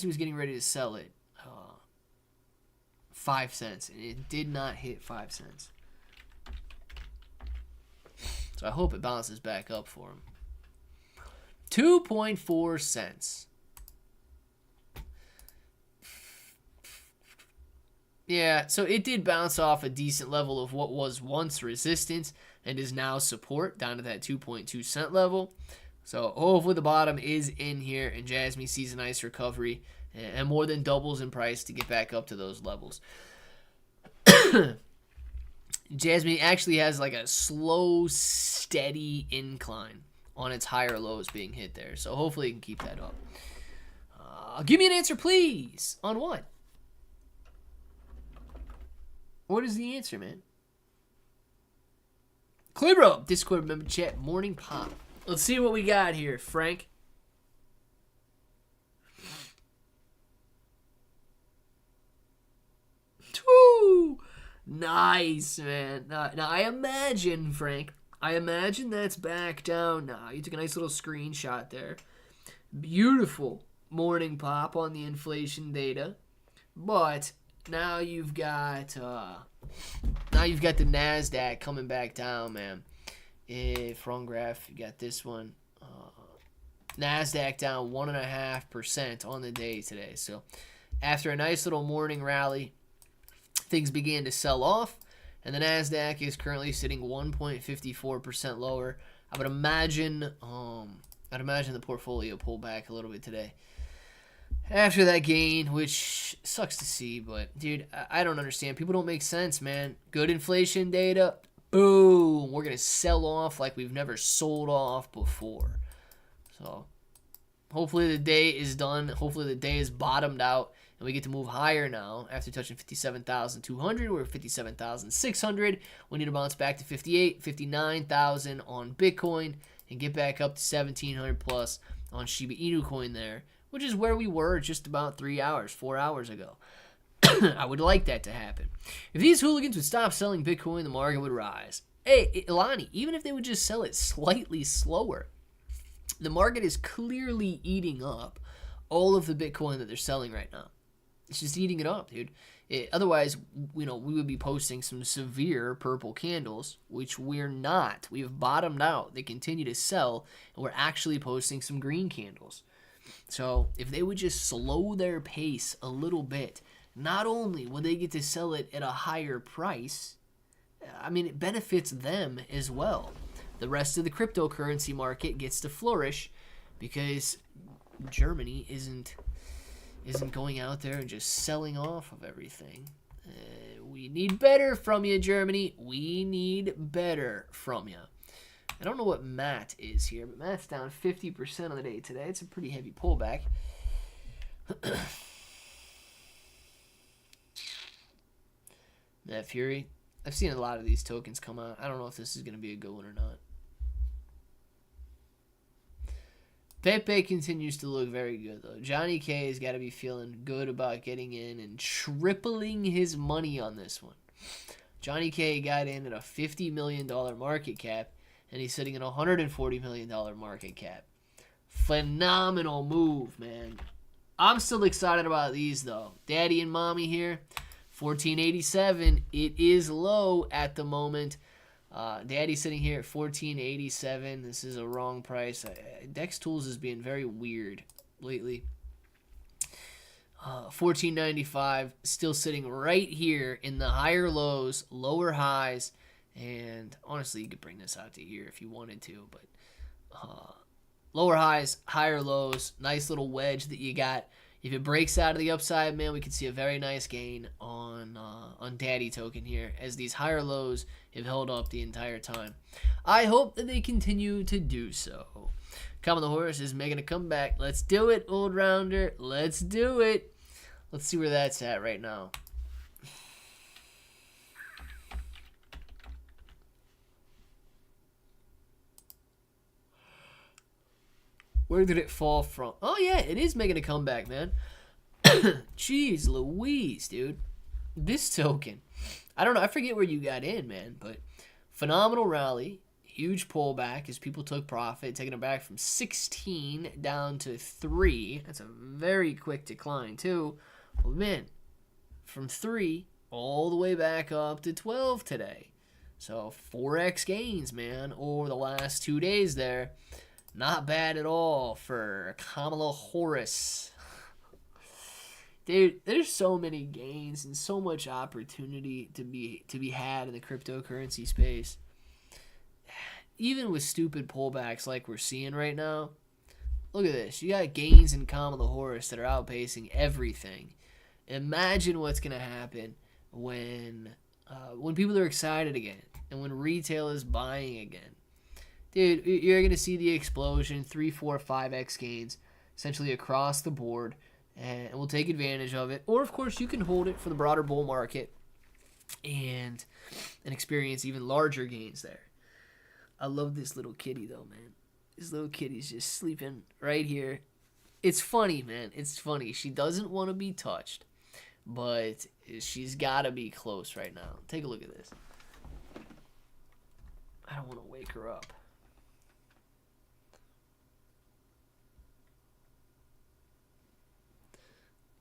was getting ready to sell it. 5 cents. And it did not hit 5 cents. So I hope it bounces back up for him. 2.4 cents. Yeah, so it did bounce off a decent level of what was once resistance and is now support down to that 2.2 cent level. So hopefully the bottom is in here and Jasmy sees a nice recovery and more than doubles in price to get back up to those levels. Jasmy actually has like a slow, steady incline on its higher lows being hit there. So hopefully it can keep that up. Give me an answer, please. On what? What is the answer, man? Clibro, Discord member chat, morning pop. Let's see what we got here, Frank. Woo! Nice, man. Now, I imagine, Frank, that's back down now. You took a nice little screenshot there. Beautiful morning pop on the inflation data. But now you've got the NASDAQ coming back down, man. Front graph, you got this one. NASDAQ down 1.5% on the day today. So after a nice little morning rally, things began to sell off, and the NASDAQ is currently sitting 1.54% lower. I would imagine the portfolio pull back a little bit today after that gain, which sucks to see. But dude, I don't understand. People don't make sense, man. Good inflation data, boom, we're gonna sell off like we've never sold off before. So hopefully the day is done. Hopefully the day is bottomed out and we get to move higher now. After touching 57,200, we're 57,600. We need to bounce back to 58, 59,000 on Bitcoin and get back up to 1,700 plus on Shiba Inu Coin there, which is where we were just about 4 hours ago. I would like that to happen. If these hooligans would stop selling Bitcoin, the market would rise. Hey, Ilani, even if they would just sell it slightly slower, the market is clearly eating up all of the Bitcoin that they're selling right now. It's just eating it up, dude. Otherwise, we would be posting some severe purple candles, which we're not. We've bottomed out. They continue to sell, and we're actually posting some green candles. So if they would just slow their pace a little bit, not only will they get to sell it at a higher price, I mean, it benefits them as well. The rest of the cryptocurrency market gets to flourish because Germany isn't going out there and just selling off of everything. We need better from you, Germany. We need better from you. I don't know what Matt is here, but Matt's down 50% on the day today. It's a pretty heavy pullback. Matt Fury. I've seen a lot of these tokens come out. I don't know if this is going to be a good one or not. Pepe continues to look very good, though. Johnny K has got to be feeling good about getting in and tripling his money on this one. Johnny K got in at a $50 million market cap, and he's sitting at a $140 million market cap. Phenomenal move, man. I'm still excited about these, though. Daddy and Mommy here, 1487. It is low at the moment. Daddy's sitting here at 1487. This is a wrong price. Dex Tools is being very weird lately. 14.95, still sitting right here in the higher lows, lower highs, and honestly, you could bring this out to here if you wanted to, but lower highs, higher lows, nice little wedge that you got. If it breaks out of the upside, man, we could see a very nice gain on Daddy token here, as these higher lows have held up the entire time. I hope that they continue to do so. Come on, the horse is making a comeback. Let's do it, old rounder. Let's do it. Let's see where that's at right now. Where did it fall from? Oh, yeah, it is making a comeback, man. Jeez Louise, dude. This token. I don't know. I forget where you got in, man. But phenomenal rally. Huge pullback as people took profit. Taking it back from 16 down to 3. That's a very quick decline, too. Well, man, from 3 all the way back up to 12 today. So 4x gains, man, over the last 2 days there. Not bad at all for Kamala Harris. Dude, there's so many gains and so much opportunity to be had in the cryptocurrency space. Even with stupid pullbacks like we're seeing right now, look at this. You got gains in Kamala Harris that are outpacing everything. Imagine what's gonna happen when people are excited again and when retail is buying again. Dude, you're going to see the explosion, 3, 4, 5x gains, essentially across the board, and we'll take advantage of it. Or, of course, you can hold it for the broader bull market and experience even larger gains there. I love this little kitty, though, man. This little kitty's just sleeping right here. It's funny, man. It's funny. She doesn't want to be touched, but she's got to be close right now. Take a look at this. I don't want to wake her up.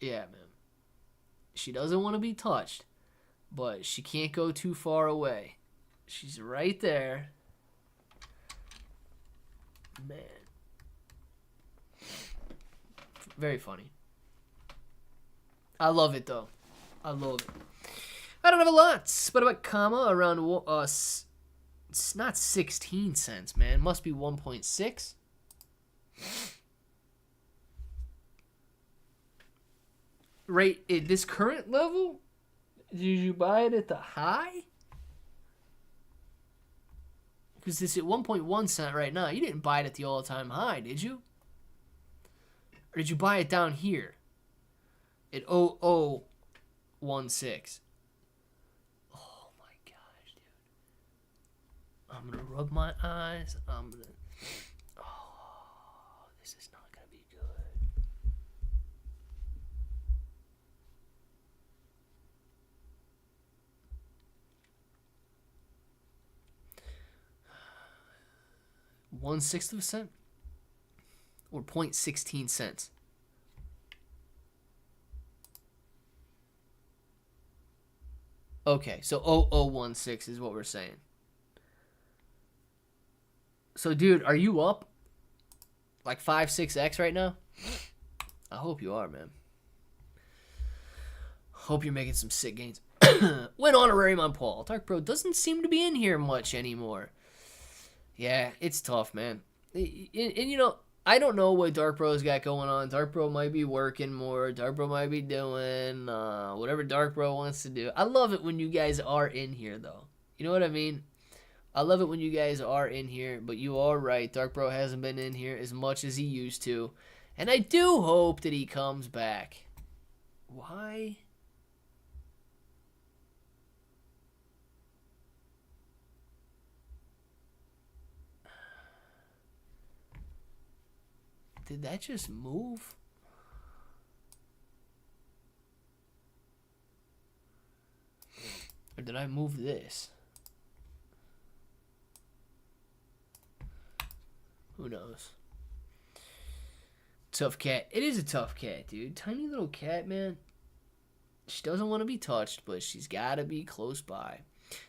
Yeah, man. She doesn't want to be touched, but she can't go too far away. She's right there. Man. Very funny. I love it, though. I love it. I don't have a lot, but about comma around, it's not 16 cents, man. It must be 1.6. Right at this current level, did you buy it at the high? Because it's at 1.1 cent right now. You didn't buy it at the all-time high, did you? Or did you buy it down here at 0016? Oh my gosh, dude. I'm gonna rub my eyes. Oh, this is not gonna be good. $0.01/6 of a cent or 0.16 cents. Okay, so 0016 is what we're saying. So, dude, are you up like 5, 6x right now? I hope you are, man. Hope you're making some sick gains. Went honorary on Paul. Dark Bro doesn't seem to be in here much anymore. Yeah, it's tough, man. And you know, I don't know what Dark Bro's got going on. Dark Bro might be working more. Dark Bro might be doing whatever Dark Bro wants to do. I love it when you guys are in here, though. You know what I mean? I love it when you guys are in here, but you are right. Dark Bro hasn't been in here as much as he used to. And I do hope that he comes back. Why? Did that just move? Or did I move this? Who knows? Tough cat. It is a tough cat, dude. Tiny little cat, man. She doesn't want to be touched, but she's got to be close by.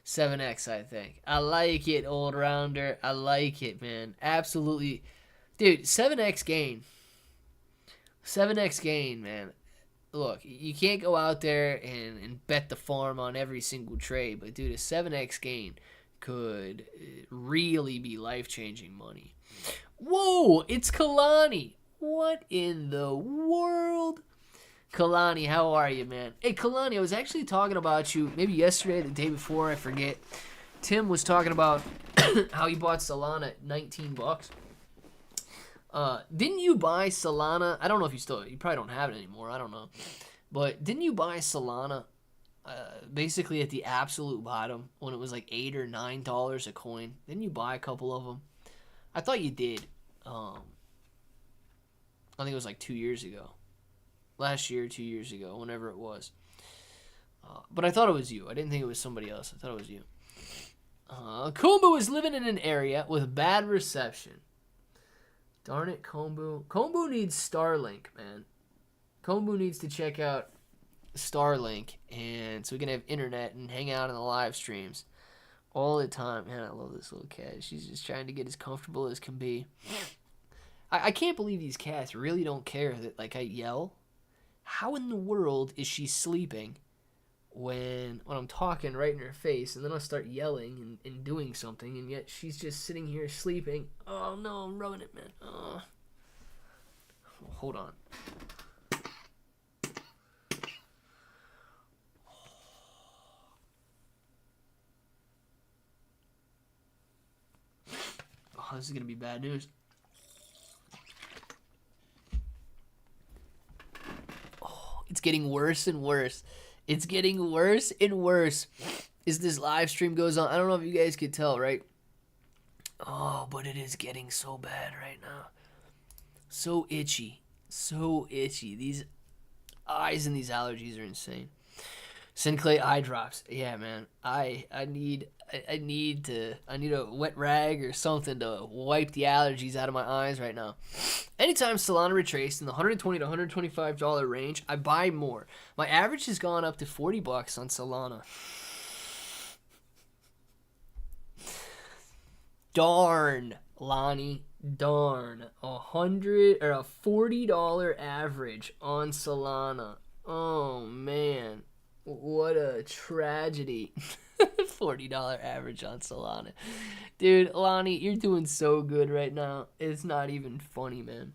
7x, I think. I like it, old rounder. I like it, man. Absolutely. Dude, 7x gain. 7x gain, man. look, you can't go out there and bet the farm on every single trade, but dude, a 7x gain could really be life-changing money. Whoa, it's Kalani. What in the world? Kalani, how are you, man? Hey, Kalani, I was actually talking about you maybe yesterday, the day before, I forget. Tim was talking about how he bought Solana at 19 bucks. Didn't you buy Solana? I don't know if you probably don't have it anymore. I don't know. But didn't you buy Solana basically at the absolute bottom when it was like $8 or $9 a coin? Didn't you buy a couple of them? I thought you did. I think it was like 2 years ago. Last year, 2 years ago, whenever it was. But I thought it was you. I didn't think it was somebody else. I thought it was you. Kombu is living in an area with bad reception. Darn it, Kombu. Kombu needs Starlink, man. Kombu needs to check out Starlink, and so we can have internet and hang out in the live streams all the time. Man, I love this little cat. She's just trying to get as comfortable as can be. I can't believe these cats really don't care that, like, I yell. How in the world is she sleeping when I'm talking right in her face, and then I'll start yelling and doing something, and yet she's just sitting here sleeping? Oh, no, I'm rubbing it, man. Oh. Hold on. Oh, this is going to be bad news. It's getting worse and worse. It's getting worse and worse as this live stream goes on. I don't know if you guys could tell, right? Oh, but it is getting so bad right now. So itchy. So itchy. These eyes and these allergies are insane. Sinclair eye drops. Yeah, man. I need a wet rag or something to wipe the allergies out of my eyes right now. Anytime Solana retraced in the $120 to $125 range, I buy more. My average has gone up to 40 bucks on Solana. Darn, Lonnie. Darn. A $40 average on Solana. Oh, man. What a tragedy. $40 average on Solana. Dude, Lonnie, you're doing so good right now. It's not even funny, man.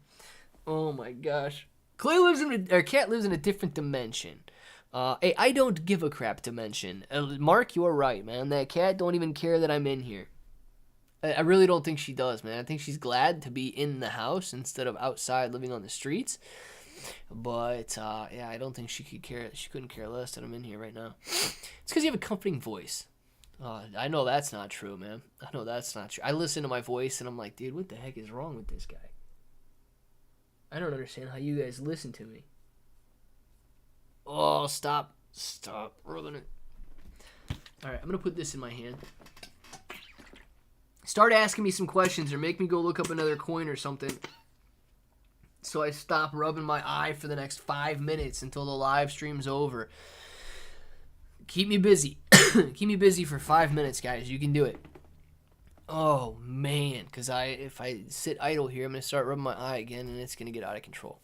Oh my gosh. Cat lives in a different dimension. Hey, I don't give a crap dimension. Mark, you're right, man. That cat don't even care that I'm in here. I really don't think she does, man. I think she's glad to be in the house instead of outside living on the streets. But yeah, I don't think she could care. She couldn't care less that I'm in here right now. It's because you have a comforting voice. I know that's not true, man. I know that's not true. I listen to my voice and I'm like, dude, what the heck is wrong with this guy? I don't understand how you guys listen to me. Oh, stop rubbing it. All right, I'm gonna put this in my hand. Start asking me some questions or make me go look up another coin or something. So I stop rubbing my eye for the next 5 minutes until the live stream's over. Keep me busy. Keep me busy for 5 minutes, guys. You can do it. Oh, man. Because if I sit idle here, I'm going to start rubbing my eye again, and it's going to get out of control.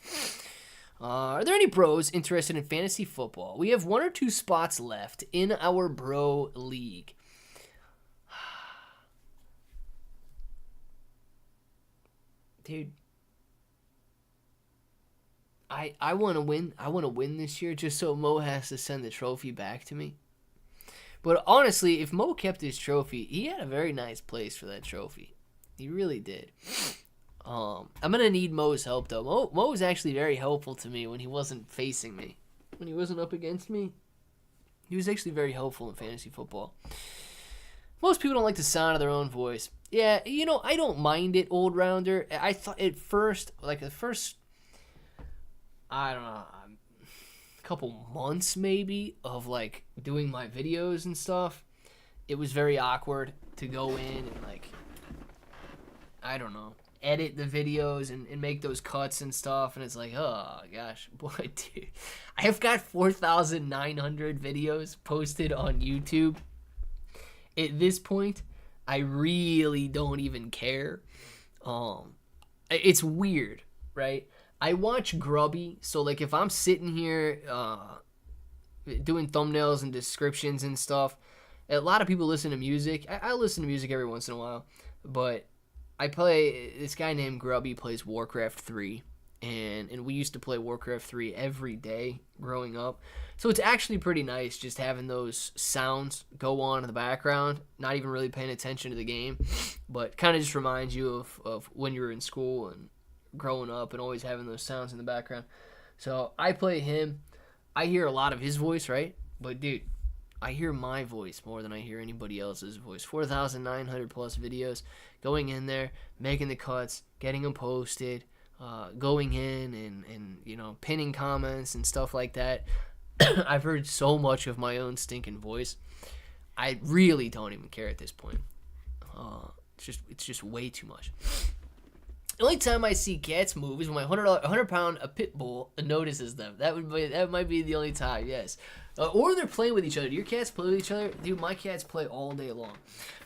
Are there any bros interested in fantasy football? We have 1 or 2 spots left in our bro league. Dude. I want to win. I want to win this year just so Mo has to send the trophy back to me. But honestly, if Mo kept his trophy, he had a very nice place for that trophy. He really did. I'm going to need Mo's help, though. Mo was actually very helpful to me when he wasn't facing me. When he wasn't up against me, he was actually very helpful in fantasy football. Most people don't like the sound of their own voice. Yeah, I don't mind it, old rounder. I thought at first, like the first... I don't know, a couple months maybe of like doing my videos and stuff, it was very awkward to go in and like, I don't know, edit the videos and make those cuts and stuff. And it's like, oh gosh, boy, dude, I have got 4,900 videos posted on YouTube. At this point, I really don't even care. It's weird, right? I watch Grubby, so like if I'm sitting here doing thumbnails and descriptions and stuff, a lot of people listen to music. I listen to music every once in a while, but I play, this guy named Grubby plays Warcraft 3, and we used to play Warcraft 3 every day growing up. So it's actually pretty nice just having those sounds go on in the background, not even really paying attention to the game, but kind of just reminds you of when you were in school and growing up and always having those sounds in the background. So I play him. I hear a lot of his voice, right? But dude, I hear my voice more than I hear anybody else's voice. 4,900 plus videos, going in there, making the cuts, getting them posted, going in and you know, pinning comments and stuff like that. I've heard so much of my own stinking voice. I really don't even care at this point. It's just way too much. The only time I see cats move is when my 100-pound pit bull notices them. That might be the only time, yes. Or they're playing with each other. Do your cats play with each other? Dude, my cats play all day long.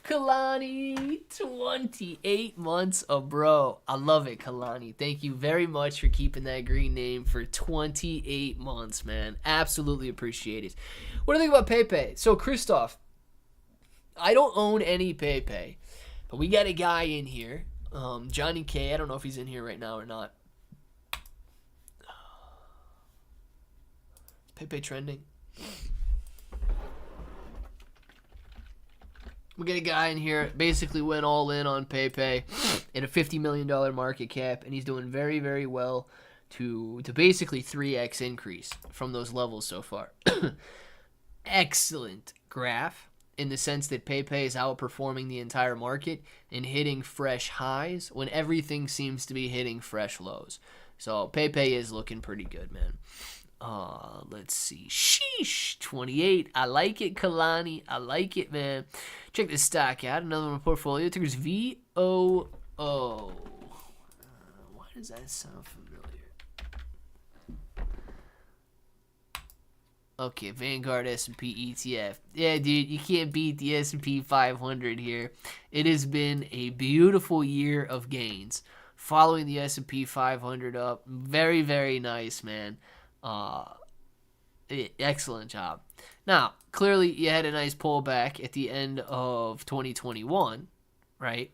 Kalani, 28 months of bro. I love it, Kalani. Thank you very much for keeping that green name for 28 months, man. Absolutely appreciate it. What do you think about PayPay? So, Christoph, I don't own any PayPay, but we got a guy in here. Johnny K, I don't know if he's in here right now or not. Is PayPay trending? We got a guy in here, basically went all in on PayPay at a $50 million market cap, and he's doing very, very well to basically 3x increase from those levels so far. Excellent graph in the sense that PayPay is outperforming the entire market and hitting fresh highs when everything seems to be hitting fresh lows. So PayPay is looking pretty good, man. Let's see. Sheesh, 28. I like it, Kalani. I like it, man. Check this stock out. Another one portfolio. Ticker's VOO. Why does that sound familiar? Okay, Vanguard S&P ETF. Yeah, dude, you can't beat the S&P 500 here. It has been a beautiful year of gains. Following the S&P 500 up. Very, very nice, man. Excellent job. Now, clearly you had a nice pullback at the end of 2021, right?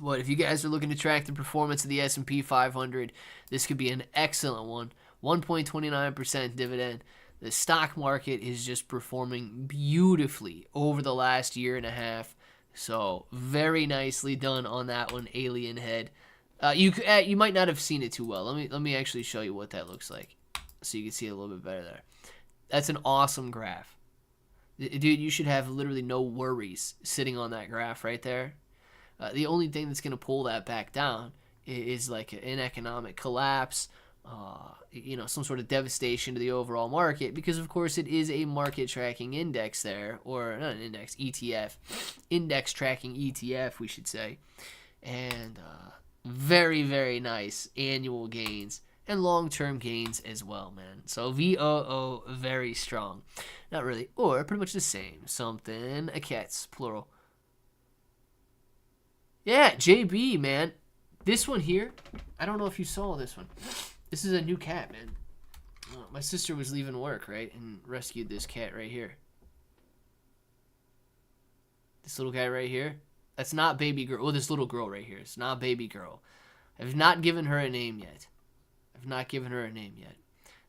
But if you guys are looking to track the performance of the S&P 500, this could be an excellent one. 1.29% dividend. The stock market is just performing beautifully over the last year and a half. So very nicely done on that one, Alien Head. You might not have seen it too well. Let me actually show you what that looks like, so you can see it a little bit better there. That's an awesome graph. Dude, you should have literally no worries sitting on that graph right there. The only thing that's going to pull that back down is like an economic collapse, some sort of devastation to the overall market, because of course it is a market tracking index there, or not an index, ETF. Index tracking ETF, we should say. And very, very nice annual gains. And long-term gains as well, man. So VOO, very strong. Not really, or pretty much the same. Something, a cat's, plural. Yeah, JB, man. This one here, I don't know if you saw this one. This is a new cat, man. My sister was leaving work, right, and rescued this cat right here. This little guy right here. That's not baby girl. Oh, this little girl right here. It's not baby girl. I've not given her a name yet.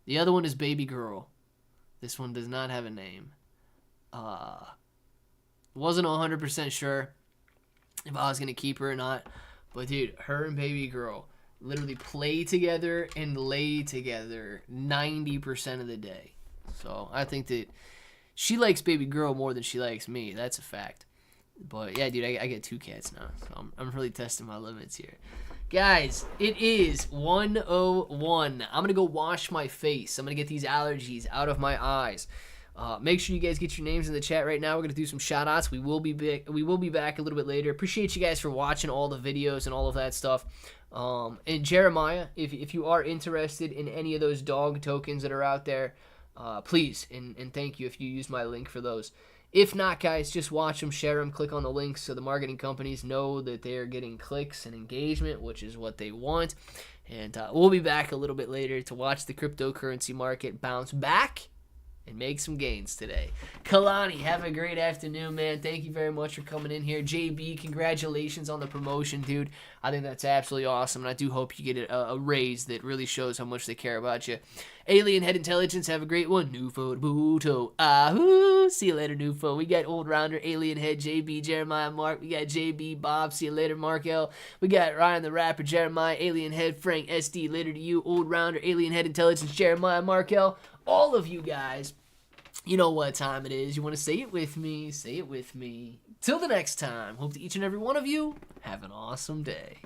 The other one is baby girl. This one does not have a name. Wasn't 100% sure if I was going to keep her or not. But dude, her and baby girl literally play together and lay together 90% of the day. So I think that she likes baby girl more than she likes me. That's a fact. But yeah, dude, I get 2 cats now. So I'm really testing my limits here. Guys, it is 1:01. I'm going to go wash my face. I'm going to get these allergies out of my eyes. Make sure you guys get your names in the chat right now. We're going to do some shout-outs. We will be back a little bit later. Appreciate you guys for watching all the videos and all of that stuff. And Jeremiah, if you are interested in any of those dog tokens that are out there, please, and thank you if you use my link for those. If not, guys, just watch them, share them, click on the links so the marketing companies know that they are getting clicks and engagement, which is what they want. And we'll be back a little bit later to watch the cryptocurrency market bounce back and make some gains today. Kalani, have a great afternoon, man. Thank you very much for coming in here. JB, congratulations on the promotion, dude. I think that's absolutely awesome, and I do hope you get a raise that really shows how much they care about you. Alien Head Intelligence, have a great one. Nufo Buto. Ahoo. See you later, Nufo. We got Old Rounder, Alien Head, JB, Jeremiah, Mark. We got JB, Bob. See you later, Mark L. We got Ryan the Rapper, Jeremiah, Alien Head, Frank, SD. Later to you, Old Rounder, Alien Head Intelligence, Jeremiah, Mark L. All of you guys, you know what time it is. You want to say it with me? Say it with me. Till the next time, hope that each and every one of you have an awesome day.